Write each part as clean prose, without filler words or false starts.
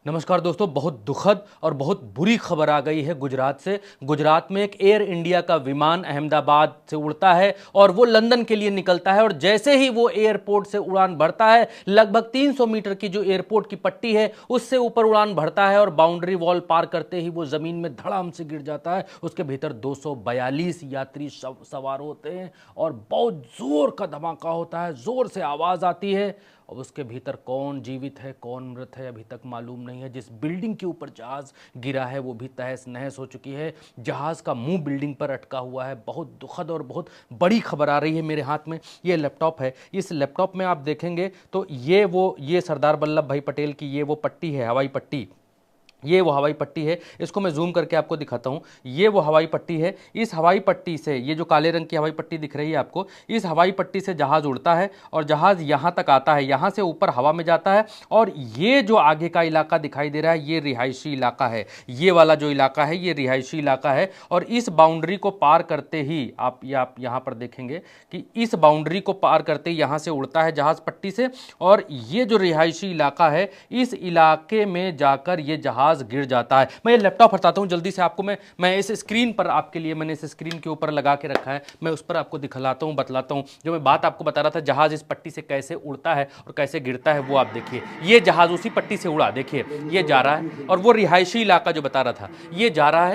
नमस्कार दोस्तों, बहुत दुखद और बहुत बुरी खबर आ गई है गुजरात से। गुजरात में एक एयर इंडिया का विमान अहमदाबाद से उड़ता है और वो लंदन के लिए निकलता है और जैसे ही वो एयरपोर्ट से उड़ान भरता है, लगभग 300 मीटर की जो एयरपोर्ट की पट्टी है उससे ऊपर उड़ान भरता है और बाउंड्री वॉल पार करते ही वो जमीन में धड़ाम से गिर जाता है। उसके भीतर 242 यात्री सवार होते हैं और बहुत जोर का धमाका होता है, जोर से आवाज आती है और उसके भीतर कौन जीवित है कौन मृत है अभी तक मालूम नहीं है। जिस बिल्डिंग के ऊपर जहाज गिरा है वो भी तहस नहस हो चुकी है। जहाज का मुंह बिल्डिंग पर अटका हुआ है। बहुत दुखद और बहुत बड़ी खबर आ रही है। मेरे हाथ में ये लैपटॉप है। इस लैपटॉप में आप देखेंगे तो ये सरदार वल्लभ भाई पटेल की ये वो पट्टी है, हवाई पट्टी। ये वो हवाई पट्टी है। इसको मैं जूम करके आपको दिखाता हूँ। ये वो हवाई पट्टी है। इस हवाई पट्टी से, ये जो काले रंग की हवाई पट्टी दिख रही है आपको, इस हवाई पट्टी से जहाज़ उड़ता है और जहाज़ यहाँ तक आता है, यहाँ से ऊपर हवा में जाता है और ये जो आगे का इलाका दिखाई दे रहा है ये रिहायशी इलाका है। ये वाला जो इलाका है ये रिहायशी इलाका है और इस बाउंड्री को पार करते ही आप यहाँ पर देखेंगे कि इस बाउंड्री को पार करते ही यहाँ से उड़ता है जहाज़ पट्टी से और ये जो रिहायशी इलाका है इस इलाके में जाकर ये जहाज़ गिर जाता है। मैं ये लैपटॉप हटाता हूं जल्दी से आपको। मैं इस स्क्रीन पर आपके लिए मैंने इस स्क्रीन के ऊपर लगा के रखा है। मैं उस पर आपको दिखलाता हूं, बतलाता हूं। जो मैं बात आपको बता रहा था जहाज इस पट्टी से कैसे उड़ता है और कैसे गिरता है वो आप देखिए। ये जहाज उसी पट्टी से उड़ा, देखिए ये जा रहा है और वो रिहायशी इलाका जो बता रहा था ये जा रहा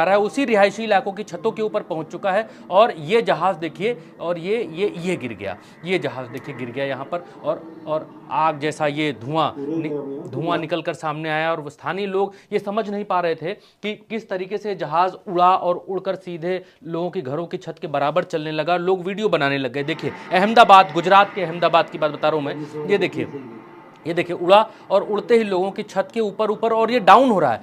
है उसी रिहायशी इलाकों की छतों के ऊपर पहुंच चुका है और ये जहाज देखिए और ये गिर गया। ये जहाज देखिए गिर गया यहाँ पर और आग जैसा ये धुआं निकल कर सामने आया और स्थानीय लोग ये समझ नहीं पा रहे थे कि किस तरीके से जहाज उड़ा और उड़कर सीधे लोगों के घरों की छत के बराबर चलने लगा। लोग वीडियो बनाने लग गए। देखिए अहमदाबाद, गुजरात के अहमदाबाद की बात बता रहा हूं मैं। ये देखिए उड़ा और उड़ते ही लोगों की छत के ऊपर और ये डाउन हो रहा है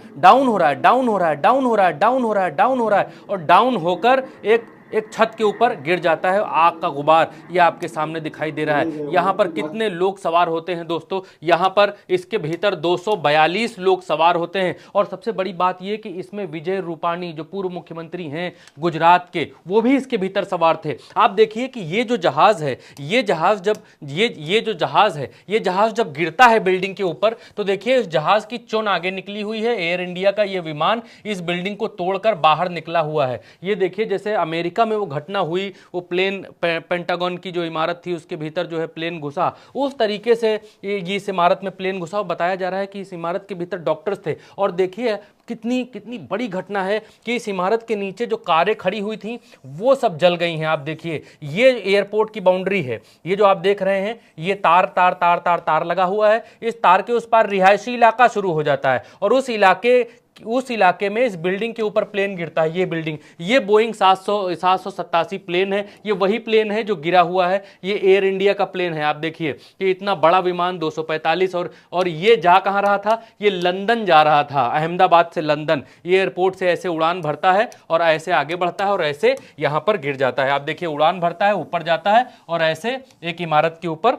और डाउन होकर एक छत के ऊपर गिर जाता है। आग का गुबार ये आपके सामने दिखाई दे रहा है। यहाँ पर कितने लोग सवार होते हैं दोस्तों, यहाँ पर इसके भीतर 242 लोग सवार होते हैं और सबसे बड़ी बात ये कि इसमें विजय रूपाणी जो पूर्व मुख्यमंत्री हैं गुजरात के, वो भी इसके भीतर सवार थे। आप देखिए कि ये जो जहाज है, ये जहाज जब गिरता है बिल्डिंग के ऊपर तो देखिए इस जहाज की चुन आगे निकली हुई है। एयर इंडिया का ये विमान इस बिल्डिंग को तोड़कर बाहर निकला हुआ है। ये देखिए जैसे अमेरिका में वो घटना हुई, वो प्लेन पेंटागन की जो इमारत थी उसके भीतर जो है प्लेन घुसा, उस तरीके से ये इस इमारत में प्लेन घुसा। बताया जा रहा है कि इस इमारत के भीतर डॉक्टर्स थे और देखिए कितनी बड़ी घटना है कि इस इमारत के नीचे जो कारें खड़ी हुई थी वो सब जल गई हैं। आप देखिए ये एयरपोर्ट की बाउंड्री है। ये जो आप देख रहे हैं ये तार लगा हुआ है। इस तार के उस पार रिहायशी इलाका शुरू हो जाता है और उस इलाके में इस बिल्डिंग के ऊपर प्लेन गिरता है। ये बिल्डिंग, ये बोइंग 787 प्लेन है। ये वही प्लेन है जो गिरा हुआ है। ये एयर इंडिया का प्लेन है। आप देखिए कि इतना बड़ा विमान 245 और ये जा कहां रहा था, ये लंदन जा रहा था। अहमदाबाद से लंदन ये एयरपोर्ट से ऐसे उड़ान भरता है और ऐसे आगे बढ़ता है और ऐसे यहां पर गिर जाता है। आप देखिए उड़ान भरता है, ऊपर जाता है और ऐसे एक इमारत के ऊपर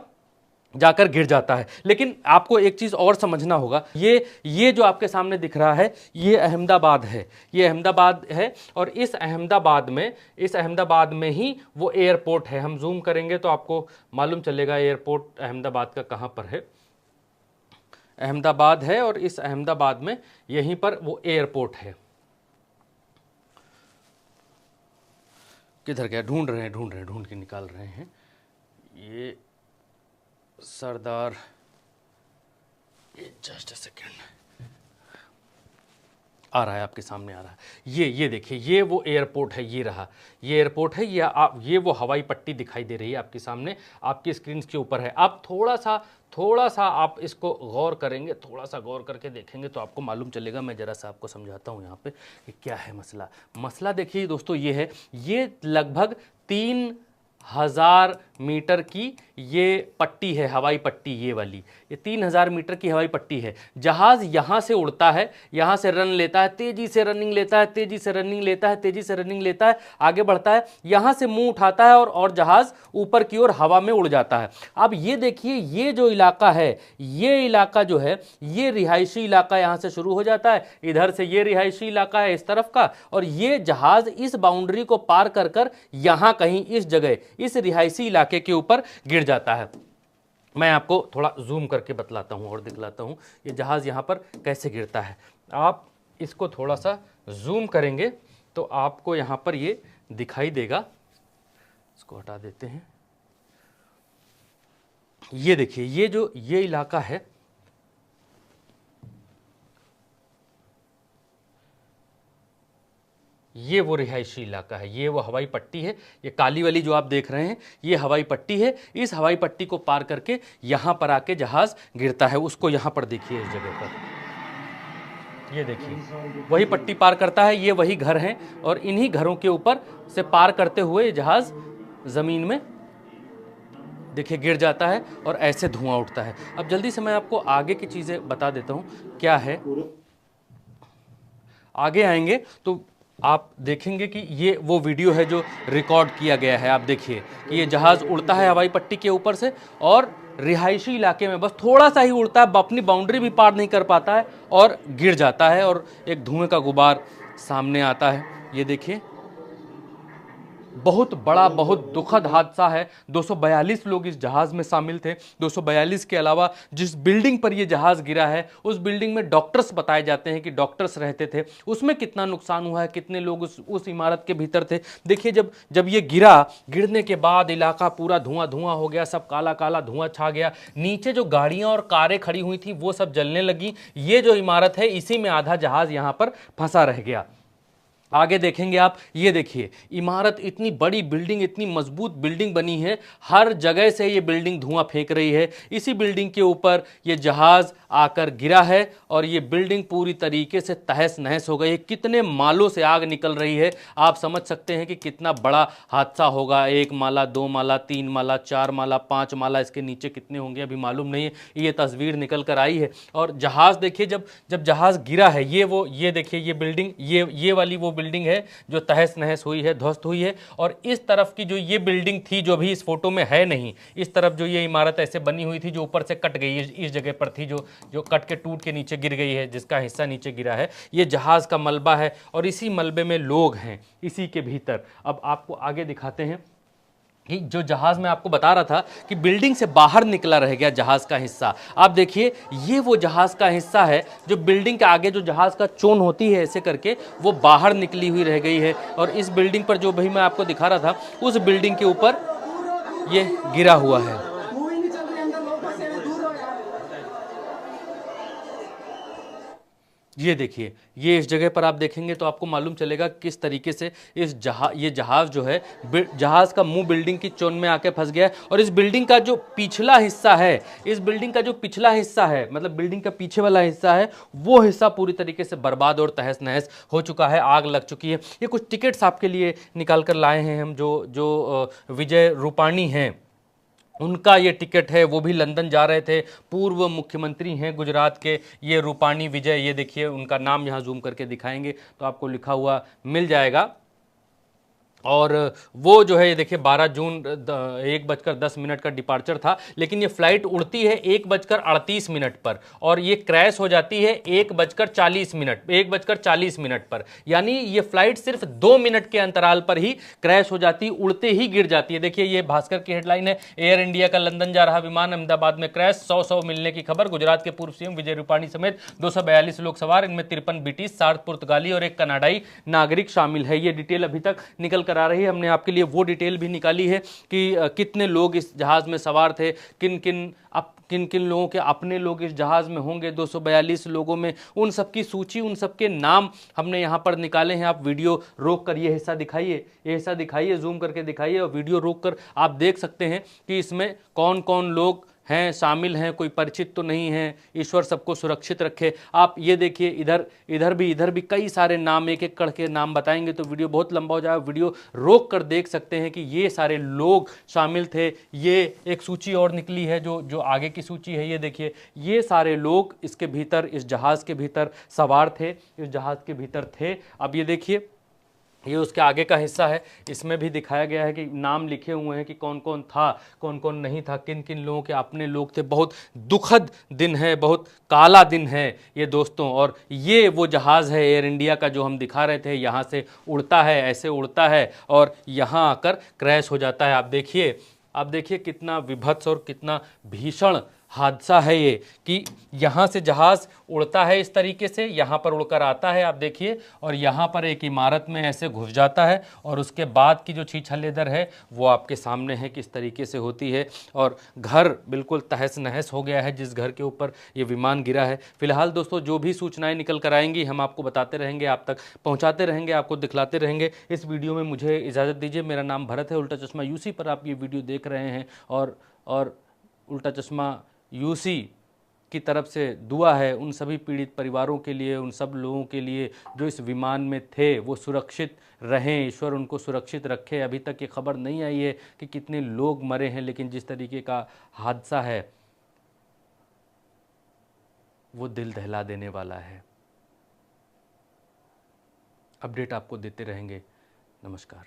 जाकर गिर जाता है। लेकिन आपको एक चीज़ और समझना होगा, ये जो आपके सामने दिख रहा है ये अहमदाबाद है। ये अहमदाबाद है और इस अहमदाबाद में ही वो एयरपोर्ट है। हम जूम करेंगे तो आपको मालूम चलेगा एयरपोर्ट अहमदाबाद का कहाँ पर है। अहमदाबाद है और इस अहमदाबाद में यहीं पर वो एयरपोर्ट है। किधर गया? ढूंढ के निकाल रहे हैं। ये सरदार, जस्ट अ सेकेंड, आ रहा है आपके सामने आ रहा है। ये देखिए ये वो एयरपोर्ट है। ये रहा ये एयरपोर्ट है। ये वो हवाई पट्टी दिखाई दे रही है आपके सामने, आपकी स्क्रीन के ऊपर है। आप थोड़ा सा आप इसको गौर करेंगे, थोड़ा सा गौर करके देखेंगे तो आपको मालूम चलेगा। मैं जरा सा आपको समझाता हूँ यहाँ पे कि क्या है मसला देखिए दोस्तों, ये है, ये लगभग 3000 मीटर की ये पट्टी है, हवाई पट्टी ये वाली। ये 3000 मीटर की हवाई पट्टी है। जहाज यहाँ से उड़ता है, यहाँ से रन लेता है, तेजी से रनिंग लेता है, आगे बढ़ता है, यहाँ से मुंह उठाता है और जहाज ऊपर की ओर हवा में उड़ जाता है। अब ये देखिए ये जो इलाका है, ये इलाका जो है ये रिहायशी इलाका यहाँ से शुरू हो जाता है। इधर से ये रिहायशी इलाका है इस तरफ का और ये जहाज इस बाउंड्री को पार कर यहाँ कहीं इस जगह इस रिहायशी इलाके के ऊपर गिर जाता है। मैं आपको थोड़ा जूम करके बतलाता हूँ और दिखलाता हूँ ये जहाज़ यहाँ पर कैसे गिरता है। आप इसको थोड़ा सा जूम करेंगे तो आपको यहाँ पर ये दिखाई देगा। इसको हटा देते हैं। ये देखिए, ये जो ये इलाका है, ये वो रिहायशी इलाका है, ये वो हवाई पट्टी है। ये काली वाली जो आप देख रहे हैं ये हवाई पट्टी है। इस हवाई पट्टी को पार करके यहाँ पर आके जहाज़ गिरता है। उसको यहाँ पर देखिए, इस जगह पर ये देखिए वही पट्टी पार करता है। ये वही घर हैं और इन्हीं घरों के ऊपर से पार करते हुए जहाज़ ज़मीन में देखिए गिर जाता है और ऐसे धुआं उठता है। अब जल्दी से मैं आपको आगे की चीज़ें बता देता हूँ क्या है। आगे आएंगे तो आप देखेंगे कि ये वो वीडियो है जो रिकॉर्ड किया गया है। आप देखिए कि ये जहाज़ उड़ता है हवाई पट्टी के ऊपर से और रिहायशी इलाके में बस थोड़ा सा ही उड़ता है, अपनी बाउंड्री भी पार नहीं कर पाता है और गिर जाता है और एक धुएं का गुबार सामने आता है। ये देखिए बहुत बड़ा, बहुत दुखद हादसा है। 242 लोग इस जहाज़ में शामिल थे। 242 के अलावा जिस बिल्डिंग पर यह जहाज़ गिरा है उस बिल्डिंग में डॉक्टर्स बताए जाते हैं कि डॉक्टर्स रहते थे। उसमें कितना नुकसान हुआ है, कितने लोग उस इमारत के भीतर थे। देखिए जब ये गिरने के बाद इलाका पूरा धुआं धुआं हो गया, सब काला काला धुआं छा गया। नीचे जो गाड़ियां और कारें खड़ी हुई थी वो सब जलने लगी। ये जो इमारत है इसी में आधा जहाज़ यहां पर फंसा रह गया। आगे देखेंगे आप, ये देखिए इमारत, इतनी बड़ी बिल्डिंग, इतनी मजबूत बिल्डिंग बनी है, हर जगह से ये बिल्डिंग धुआं फेंक रही है। इसी बिल्डिंग के ऊपर ये जहाज़ आकर गिरा है और ये बिल्डिंग पूरी तरीके से तहस नहस हो गई है। कितने मालों से आग निकल रही है, आप समझ सकते हैं कि कितना बड़ा हादसा होगा। 1 माला, 2 माला, 3 माला, 4 माला, 5 माला, इसके नीचे कितने होंगे अभी मालूम नहीं है। ये तस्वीर निकल कर आई है और जहाज़ देखिए, जब जहाज़ गिरा है ये देखिए ये बिल्डिंग, ये वाली वो बिल्डिंग है जो तहस नहस हुई है, ध्वस्त हुई है। और इस तरफ की जो ये बिल्डिंग थी जो अभी इस फोटो में है नहीं, इस तरफ जो ये इमारत ऐसे बनी हुई थी जो ऊपर से कट गई, इस जगह पर थी जो कट के टूट के नीचे गिर गई है, जिसका हिस्सा नीचे गिरा है, ये जहाज़ का मलबा है और इसी मलबे में लोग हैं, इसी के भीतर। अब आपको आगे दिखाते हैं कि जो जहाज़ में आपको बता रहा था कि बिल्डिंग से बाहर निकला रह गया जहाज़ का हिस्सा। आप देखिए ये वो जहाज़ का हिस्सा है जो बिल्डिंग के आगे जो जहाज़ का चोन होती है ऐसे करके वो बाहर निकली हुई रह गई है। और इस बिल्डिंग पर जो भी मैं आपको दिखा रहा था उस बिल्डिंग के ऊपर ये गिरा हुआ है। ये देखिए, ये इस जगह पर आप देखेंगे तो आपको मालूम चलेगा किस तरीके से ये जहाज़ जो है, जहाज़ का मुंह बिल्डिंग की चोन में आके फंस गया है। और इस बिल्डिंग का जो पिछला हिस्सा है, इस बिल्डिंग का जो पिछला हिस्सा है, मतलब बिल्डिंग का पीछे वाला हिस्सा है, वो हिस्सा पूरी तरीके से बर्बाद और तहस नहस हो चुका है, आग लग चुकी है। ये कुछ टिकट्स आपके लिए निकाल कर लाए हैं हम, जो विजय रूपाणी हैं उनका ये टिकट है। वो भी लंदन जा रहे थे, पूर्व मुख्यमंत्री हैं गुजरात के ये रूपाणी विजय। ये देखिए उनका नाम यहाँ जूम करके दिखाएंगे तो आपको लिखा हुआ मिल जाएगा। और वो जो है ये देखिए 12 जून 1:10 का डिपार्चर था, लेकिन ये फ्लाइट उड़ती है 1:38 पर और ये क्रैश हो जाती है 1:40 पर। यानी ये फ्लाइट सिर्फ 2 मिनट के अंतराल पर ही क्रैश हो जाती है, उड़ते ही गिर जाती है। देखिए ये भास्कर की हेडलाइन है, एयर इंडिया का लंदन जा रहा विमान अहमदाबाद में क्रैश, 100 मिलने की खबर। गुजरात के पूर्व सीएम विजय रूपाणी समेत 242 लोग सवार, इनमें 53 ब्रिटिश, 60 पुर्तगाली और 1 कनाडाई नागरिक शामिल है। ये डिटेल अभी तक निकल कर आ रही है। हमने आपके लिए वो डिटेल भी निकाली है कि कितने लोग इस जहाज में सवार थे, किन किन लोगों के अपने लोग इस जहाज में होंगे। 242 लोगों में उन सबकी सूची, उन सबके नाम हमने यहाँ पर निकाले हैं। आप वीडियो रोक कर ये हिस्सा दिखाइए, जूम करके दिखाइए और वीडियो रोक कर आप देख सकते हैं कि इसमें कौन कौन लोग हैं, शामिल हैं, कोई परिचित तो नहीं है। ईश्वर सबको सुरक्षित रखे। आप ये देखिए इधर भी कई सारे नाम, एक एक करके नाम बताएंगे तो वीडियो बहुत लंबा हो जाएगा। वीडियो रोक कर देख सकते हैं कि ये सारे लोग शामिल थे। ये एक सूची और निकली है जो आगे की सूची है। ये देखिए ये सारे लोग इसके भीतर, इस जहाज़ के भीतर सवार थे, इस जहाज़ के भीतर थे। अब ये देखिए ये उसके आगे का हिस्सा है, इसमें भी दिखाया गया है कि नाम लिखे हुए हैं कि कौन कौन था, कौन कौन नहीं था, किन किन लोगों के अपने लोग थे। बहुत दुखद दिन है, बहुत काला दिन है ये दोस्तों। और ये वो जहाज़ है एयर इंडिया का जो हम दिखा रहे थे, यहाँ से उड़ता है, ऐसे उड़ता है और यहाँ आकर क्रैश हो जाता है। आप देखिए आप देखिए कितना विभत्स और कितना भीषण हादसा है ये, कि यहाँ से जहाज़ उड़ता है इस तरीके से, यहाँ पर उड़कर आता है आप देखिए, और यहाँ पर एक इमारत में ऐसे घुस जाता है, और उसके बाद की जो छीछल्लेदर है वो आपके सामने है किस तरीके से होती है। और घर बिल्कुल तहस नहस हो गया है जिस घर के ऊपर ये विमान गिरा है। फिलहाल दोस्तों जो भी सूचनाएं निकल कर आएंगी हम आपको बताते रहेंगे, आप तक पहुंचाते रहेंगे, आपको दिखलाते रहेंगे। इस वीडियो में मुझे इजाज़त दीजिए। मेरा नाम भरत है, उल्टा चश्मा यूसी पर आप ये वीडियो देख रहे हैं, और उल्टा चश्मा यूसी की तरफ से दुआ है उन सभी पीड़ित परिवारों के लिए, उन सब लोगों के लिए जो इस विमान में थे, वो सुरक्षित रहें, ईश्वर उनको सुरक्षित रखे। अभी तक ये खबर नहीं आई है कि कितने लोग मरे हैं, लेकिन जिस तरीके का हादसा है वो दिल दहला देने वाला है। अपडेट आपको देते रहेंगे। नमस्कार।